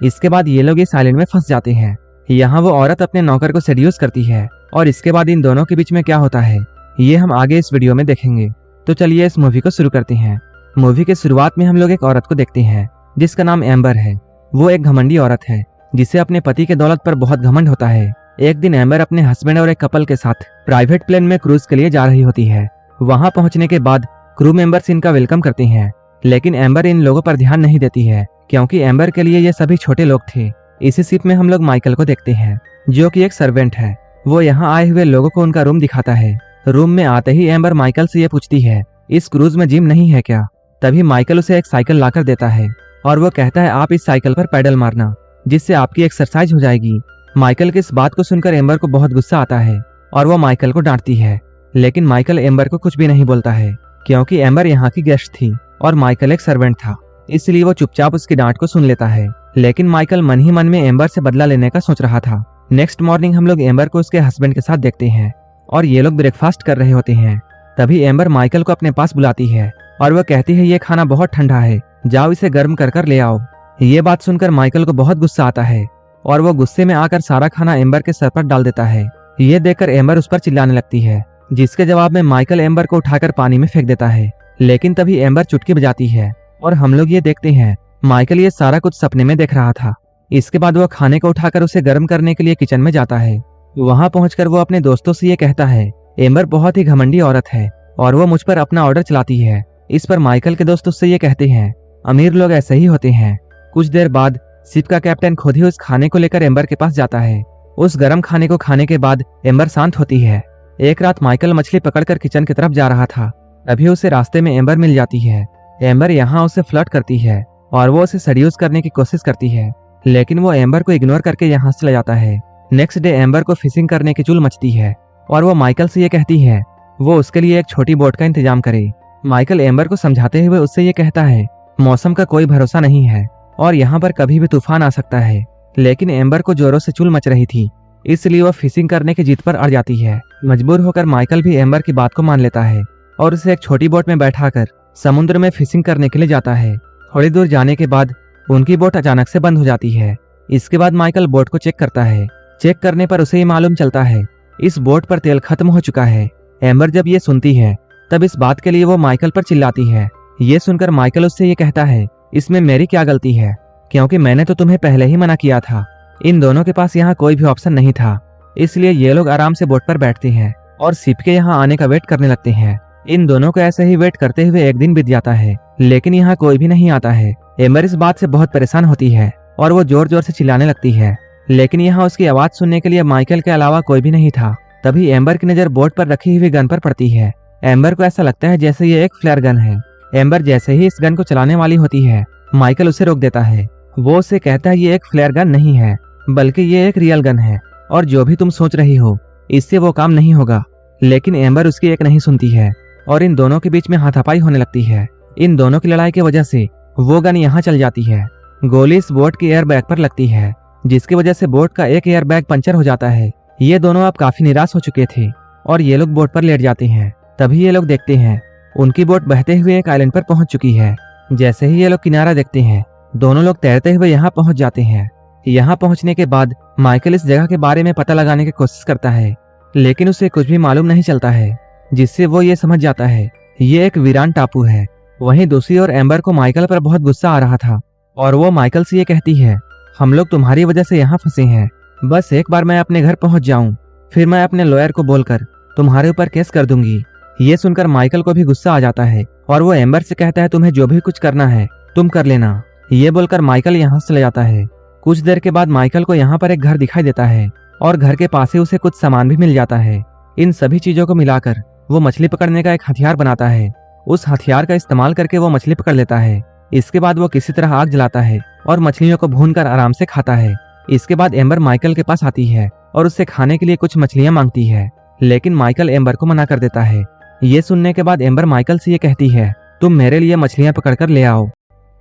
इसके बाद ये लोग इस आइलैंड में फंस जाते हैं। यहाँ वो औरत अपने नौकर को सेड्यूस करती है और इसके बाद इन दोनों के बीच में क्या होता है ये हम आगे इस वीडियो में देखेंगे। तो चलिए इस मूवी को शुरू करते हैं। मूवी के शुरुआत में हम लोग एक औरत को देखते हैं जिसका नाम एम्बर है। वो एक घमंडी औरत है जिसे अपने पति के दौलत पर बहुत घमंड होता है। एक दिन एम्बर अपने हस्बैंड और एक कपल के साथ प्राइवेट प्लेन में क्रूज के लिए जा रही होती है। वहां पहुंचने के बाद क्रू मेंबर्स इनका वेलकम करते हैं, लेकिन एम्बर इन लोगों पर ध्यान नहीं देती है क्योंकि एम्बर के लिए ये सभी छोटे लोग थे। इसी शिप में हम लोग माइकल को देखते हैं जो कि एक सर्वेंट है। वो यहाँ आए हुए लोगों को उनका रूम दिखाता है। रूम में आते ही एम्बर माइकल से ये पूछती है इस क्रूज में जिम नहीं है क्या। तभी माइकल उसे एक साइकिल लाकर देता है और वो कहता है आप इस साइकिल पर पैडल मारना जिससे आपकी एक्सरसाइज हो जाएगी। माइकल की इस बात को सुनकर एम्बर को बहुत गुस्सा आता है और वो माइकल को डांटती है, लेकिन माइकल एम्बर को कुछ भी नहीं बोलता है क्योंकि एम्बर यहाँ की गेस्ट थी और माइकल एक सर्वेंट था, इसलिए वो चुपचाप उसकी डांट को सुन लेता है। लेकिन माइकल मन ही मन में एम्बर से बदला लेने का सोच रहा था। नेक्स्ट मॉर्निंग हम लोग एम्बर को उसके हस्बैंड के साथ देखते हैं और ये लोग ब्रेकफास्ट कर रहे होते हैं। तभी एम्बर माइकल को अपने पास बुलाती है और वह कहती है ये खाना बहुत ठंडा है, जाओ इसे गर्म कर कर ले आओ। ये बात सुनकर माइकल को बहुत गुस्सा आता है और वो गुस्से में आकर सारा खाना एम्बर के सर पर डाल देता है। ये देखकर एम्बर उस पर चिल्लाने लगती है, जिसके जवाब में माइकल एम्बर को उठाकर पानी में फेंक देता है। लेकिन तभी एम्बर चुटकी बजाती है और हम लोग ये देखते हैं माइकल ये सारा कुछ सपने में देख रहा था। इसके बाद वो खाने को उठाकर उसे गर्म करने के लिए किचन में जाता है। वहां पहुंचकर वो अपने दोस्तों से ये कहता है एम्बर बहुत ही घमंडी औरत है और वो मुझ पर अपना ऑर्डर चलाती है। इस पर माइकल के दोस्त उससे ये कहते हैं अमीर लोग ऐसे ही होते हैं। कुछ देर बाद शिप का कैप्टन खुद ही उस खाने को लेकर एम्बर के पास जाता है। उस गर्म खाने को खाने के बाद एम्बर शांत होती है। एक रात माइकल मछली पकड़कर किचन की तरफ जा रहा था, तभी उसे रास्ते में एम्बर मिल जाती है। एम्बर यहाँ उसे फ्लर्ट करती है और वो उसे सेड्यूस करने की कोशिश करती है, लेकिन वो एम्बर को इग्नोर करके यहाँ से चला जाता है। नेक्स्ट डे एम्बर को फिशिंग करने की चुल मचती है और वो माइकल से ये कहती है वो उसके लिए एक छोटी बोट का इंतजाम करे। माइकल एम्बर को समझाते हुए उससे ये कहता है मौसम का कोई भरोसा नहीं है और यहाँ पर कभी भी तूफान आ सकता है। लेकिन एम्बर को जोरों से चुल मच रही थी, इसलिए वो फिशिंग करने की जिद पर अड़ जाती है। मजबूर होकर माइकल भी एम्बर की बात को मान लेता है और उसे एक छोटी बोट में बैठाकर समुद्र में फिशिंग करने के लिए जाता है। थोड़ी दूर जाने के बाद उनकी बोट अचानक से बंद हो जाती है। इसके बाद माइकल बोट को चेक करता है। चेक करने पर उसे ये मालूम चलता है इस बोट पर तेल खत्म हो चुका है। एम्बर जब ये सुनती है तब इस बात के लिए वो माइकल पर चिल्लाती है। ये सुनकर माइकल उससे ये कहता है इसमें मेरी क्या गलती है, क्योंकि मैंने तो तुम्हें पहले ही मना किया था। इन दोनों के पास यहाँ कोई भी ऑप्शन नहीं था, इसलिए ये लोग आराम से बोट पर बैठते हैं और शिप के यहाँ आने का वेट करने लगते हैं। इन दोनों को ऐसे ही वेट करते हुए एक दिन बीत जाता है, लेकिन यहाँ कोई भी नहीं आता है। एम्बर इस बात से बहुत परेशान होती है और वो जोर जोर से चिल्लाने लगती है, लेकिन यहाँ उसकी आवाज सुनने के लिए माइकल के अलावा कोई भी नहीं था। तभी एम्बर की नजर बोट पर रखी हुई गन पर पड़ती है। एम्बर को ऐसा लगता है जैसे ये एक फ्लेयर गन है। एम्बर जैसे ही इस गन को चलाने वाली होती है, माइकल उसे रोक देता है। वो उसे कहता है ये एक फ्लेयर गन नहीं है, बल्कि ये एक रियल गन है और जो भी तुम सोच रही हो इससे वो काम नहीं होगा। लेकिन एम्बर उसकी एक नहीं सुनती है और इन दोनों के बीच में हाथापाई होने लगती है। इन दोनों की लड़ाई की वजह से वो गन यहाँ चल जाती है। गोली इस बोट के एयर बैग पर लगती है, जिसकी वजह से बोट का एक एयर बैग पंचर हो जाता है। ये दोनों अब काफी निराश हो चुके थे और ये लोग बोट पर लेट जाते हैं। तभी ये लोग देखते हैं उनकी बोट बहते हुए एक आइलैंड पर पहुंच चुकी है। जैसे ही ये लोग किनारा देखते हैं, दोनों लोग तैरते हुए यहाँ पहुंच जाते हैं। यहाँ पहुंचने के बाद माइकल इस जगह के बारे में पता लगाने की कोशिश करता है, लेकिन उसे कुछ भी मालूम नहीं चलता है, जिससे वो ये समझ जाता है ये एक वीरान टापू है। वहीं दूसरी ओर एम्बर को माइकल पर बहुत गुस्सा आ रहा था और वो माइकल से ये कहती है हम लोग तुम्हारी वजह से यहाँ फंसे हैं, बस एक बार मैं अपने घर पहुंच जाऊं, फिर मैं अपने लॉयर को बोलकर तुम्हारे ऊपर केस कर दूंगी। ये सुनकर माइकल को भी गुस्सा आ जाता है और वो एम्बर से कहता है तुम्हें जो भी कुछ करना है तुम कर लेना। ये बोलकर माइकल यहाँ से चले जाता है। कुछ देर के बाद माइकल को यहाँ पर एक घर दिखाई देता है और घर के पास ही उसे कुछ सामान भी मिल जाता है। इन सभी चीजों को मिलाकर वो मछली पकड़ने का एक हथियार बनाता है। उस हथियार का इस्तेमाल करके वो मछली पकड़ लेता है। इसके बाद वो किसी तरह आग जलाता है और मछलियों को भूनकर आराम से खाता है। इसके बाद एम्बर माइकल के पास आती है और उससे खाने के लिए कुछ मछलियां मांगती है, लेकिन माइकल एम्बर को मना कर देता है। ये सुनने के बाद एम्बर माइकल से ये कहती है तुम मेरे लिए मछलियां पकड़कर ले आओ,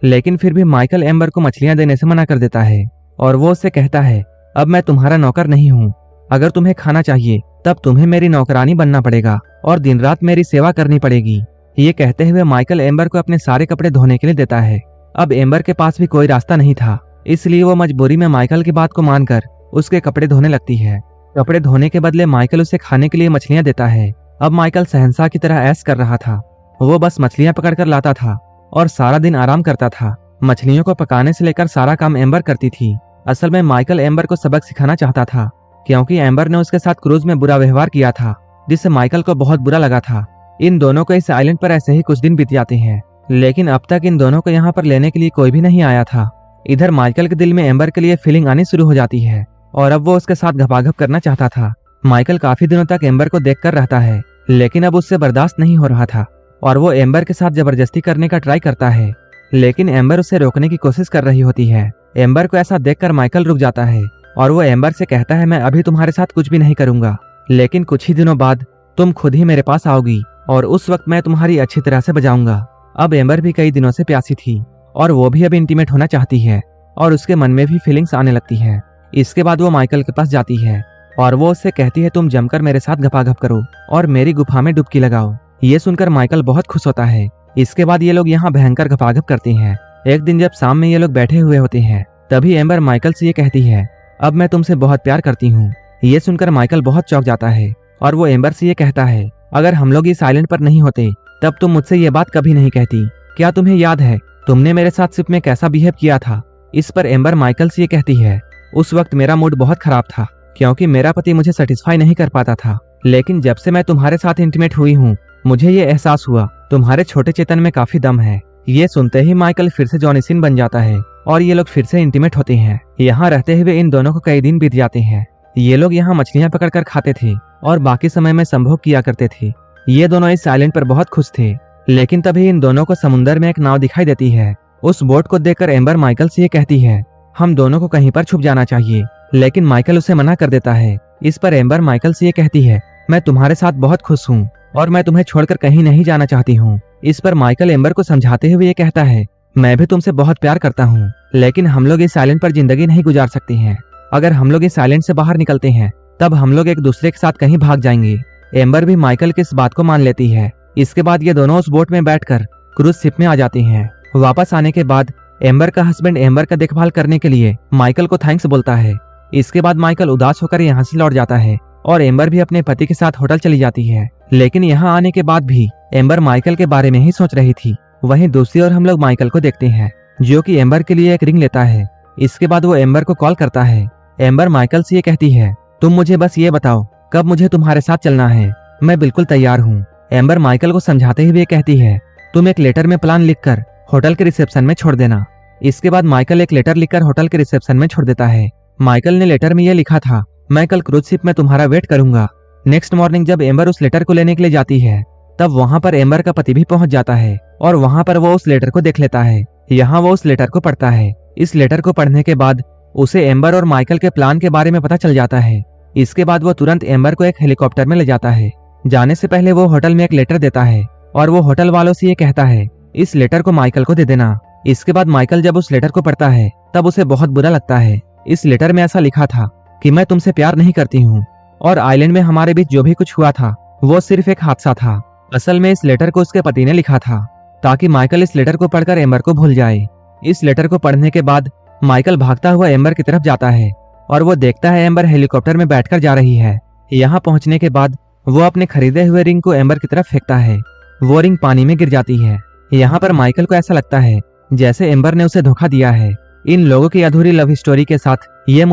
लेकिन फिर भी माइकल एम्बर को मछलियां देने से मना कर देता है और वो उससे कहता है अब मैं तुम्हारा नौकर नहीं हूँ, अगर तुम्हें खाना चाहिए तब तुम्हें मेरी नौकरानी बनना पड़ेगा और दिन रात मेरी सेवा करनी पड़ेगी। ये कहते हुए माइकल एम्बर को अपने सारे कपड़े धोने के लिए देता है। अब एम्बर के पास भी कोई रास्ता नहीं था, इसलिए वो मजबूरी में माइकल की बात को मानकर उसके कपड़े धोने लगती है। कपड़े धोने के बदले माइकल उसे खाने के लिए मछलियां देता है। अब माइकल शहंशाह की तरह ऐश कर रहा था। वो बस मछलियां पकड़कर लाता था और सारा दिन आराम करता था। मछलियों को पकाने से लेकर सारा काम एम्बर करती थी। असल में माइकल एम्बर को सबक सिखाना चाहता था, क्योंकि एम्बर ने उसके साथ क्रूज में बुरा व्यवहार किया था, जिससे माइकल को बहुत बुरा लगा था। इन दोनों को इस आइलैंड पर ऐसे ही कुछ दिन बीत जाते हैं, लेकिन अब तक इन दोनों को यहाँ पर लेने के लिए कोई भी नहीं आया था। इधर माइकल के दिल में एम्बर के लिए फीलिंग आनी शुरू हो जाती है और अब वो उसके साथ घपाघप करना चाहता था। माइकल काफी दिनों तक एम्बर को देखकर रहता है, लेकिन अब उससे बर्दाश्त नहीं हो रहा था और वो एम्बर के साथ जबरदस्ती करने का ट्राई करता है, लेकिन एम्बर उसे रोकने की कोशिश कर रही होती है। एम्बर को ऐसा देखकर माइकल रुक जाता है और वो एम्बर से कहता है, मैं अभी तुम्हारे साथ कुछ भी नहीं करूंगा, लेकिन कुछ ही दिनों बाद तुम खुद ही मेरे पास आओगी और उस वक्त मैं तुम्हारी अच्छी तरह से बजाऊंगा। अब एम्बर भी कई दिनों से प्यासी थी और वो भी अब इंटीमेट होना चाहती है और उसके मन में भी फीलिंग्स आने लगती है। इसके बाद वो माइकल के पास जाती है और वो उससे कहती है, तुम जमकर मेरे साथ घपाघप करो और मेरी गुफा में डुबकी लगाओ। ये सुनकर माइकल बहुत खुश होता है। इसके बाद ये लोग यहाँ भयंकर घपाघप करते हैं। एक दिन जब शाम में ये लोग बैठे हुए होते हैं, तभी एम्बर माइकल से ये कहती है, अब मैं तुमसे बहुत प्यार करती हूँ। ये सुनकर माइकल बहुत चौंक जाता है और वो एम्बर से ये कहता है, अगर हम लोग इस आइलैंड पर नहीं होते तब तुम मुझसे ये बात कभी नहीं कहती। क्या तुम्हें याद है तुमने मेरे साथ शिप में कैसा बिहेव किया था? इस पर एम्बर माइकल से ये कहती है, उस वक्त मेरा मूड बहुत खराब था, क्योंकि मेरा पति मुझे सेटिस्फाई नहीं कर पाता था, लेकिन जब से मैं तुम्हारे साथ इंटीमेट हुई हूँ, मुझे ये एहसास हुआ तुम्हारे छोटे चेतन में काफी दम है। ये सुनते ही माइकल फिर से जॉनी सिन बन जाता है और ये लोग फिर से इंटीमेट होते हैं। यहाँ रहते हुए इन दोनों को कई दिन बीत जाते हैं। ये लोग यहाँ मछलियाँ पकड़कर खाते थे और बाकी समय में संभोग किया करते थे। ये दोनों इस आइलैंड पर बहुत खुश थे, लेकिन तभी इन दोनों को समुंदर में एक नाव दिखाई देती है। उस बोट को देखकर एम्बर माइकल से ये कहती है, हम दोनों को कहीं पर छुप जाना चाहिए, लेकिन माइकल उसे मना कर देता है। इस पर एम्बर माइकल से ये कहती है, मैं तुम्हारे साथ बहुत खुश हूँ और मैं तुम्हें छोड़कर कहीं नहीं जाना चाहती हूँ। इस पर माइकल एम्बर को समझाते हुए ये कहता है, मैं भी तुमसे बहुत प्यार करता हूँ, लेकिन हम लोग इस आइलैंड पर जिंदगी नहीं गुजार सकते हैं। अगर हम लोग इस आइलैंड से बाहर निकलते हैं तब हम लोग एक दूसरे के साथ कहीं भाग जाएंगे। एम्बर भी माइकल की इस बात को मान लेती है। इसके बाद ये दोनों उस बोट में बैठकर क्रूज शिप में आ जाते हैं। वापस आने के बाद एम्बर का हस्बैंड एम्बर का देखभाल करने के लिए माइकल को थैंक्स बोलता है। इसके बाद माइकल उदास होकर यहाँ से लौट जाता है और एम्बर भी अपने पति के साथ होटल चली जाती है। लेकिन यहाँ आने के बाद भी एम्बर माइकल के बारे में ही सोच रही थी। वहीं दूसरी ओर हम लोग माइकल को देखते हैं, जो कि एम्बर के लिए एक रिंग लेता है। इसके बाद वो एम्बर को कॉल करता है। एम्बर माइकल से ये कहती है, तुम मुझे बस ये बताओ कब मुझे तुम्हारे साथ चलना है, मैं बिल्कुल तैयार हूँ। एम्बर माइकल को समझाते हुए कहती है, तुम एक लेटर में प्लान लिखकर होटल के रिसेप्शन में छोड़ देना। इसके बाद माइकल एक लेटर लिखकर होटल के रिसेप्शन में छोड़ देता है। माइकल ने लेटर में यह लिखा था, मैं कल क्रूज शिप में तुम्हारा वेट करूंगा। नेक्स्ट मॉर्निंग जब एम्बर उस लेटर को लेने के लिए जाती है, तब वहां पर एम्बर का पति भी पहुंच जाता है और वहां पर वो उस लेटर को देख लेता है। यहाँ वो उस लेटर को पढ़ता है। इस लेटर को पढ़ने के बाद उसे एम्बर और माइकल के प्लान के बारे में पता चल जाता है। इसके बाद वो तुरंत एम्बर को एक हेलीकॉप्टर में ले जाता है। जाने से पहले वो होटल में एक लेटर देता है और वो होटल वालों से ये कहता है, इस लेटर को माइकल को दे देना। इसके बाद माइकल जब उस लेटर को पढ़ता है तब उसे बहुत बुरा लगता है। इस लेटर में ऐसा लिखा था कि मैं तुमसे प्यार नहीं करती हूँ और आइलैंड में हमारे बीच जो भी कुछ हुआ था वो सिर्फ एक हादसा था। असल में इस लेटर को उसके पति ने लिखा था ताकि माइकल इस लेटर को पढ़कर एम्बर को भूल जाए। इस लेटर को पढ़ने के बाद माइकल भागता हुआ एम्बर की तरफ जाता है और वो देखता है एम्बर हेलीकॉप्टर में बैठकर जा रही है। यहाँ पहुंचने के बाद वो अपने खरीदे हुए रिंग को एम्बर की तरफ फेंकता है। वो रिंग पानी में गिर जाती है। यहाँ पर माइकल को ऐसा लगता है जैसे एम्बर ने उसे धोखा दिया है। इन लोगों की अधूरी लव स्टोरी के साथ ये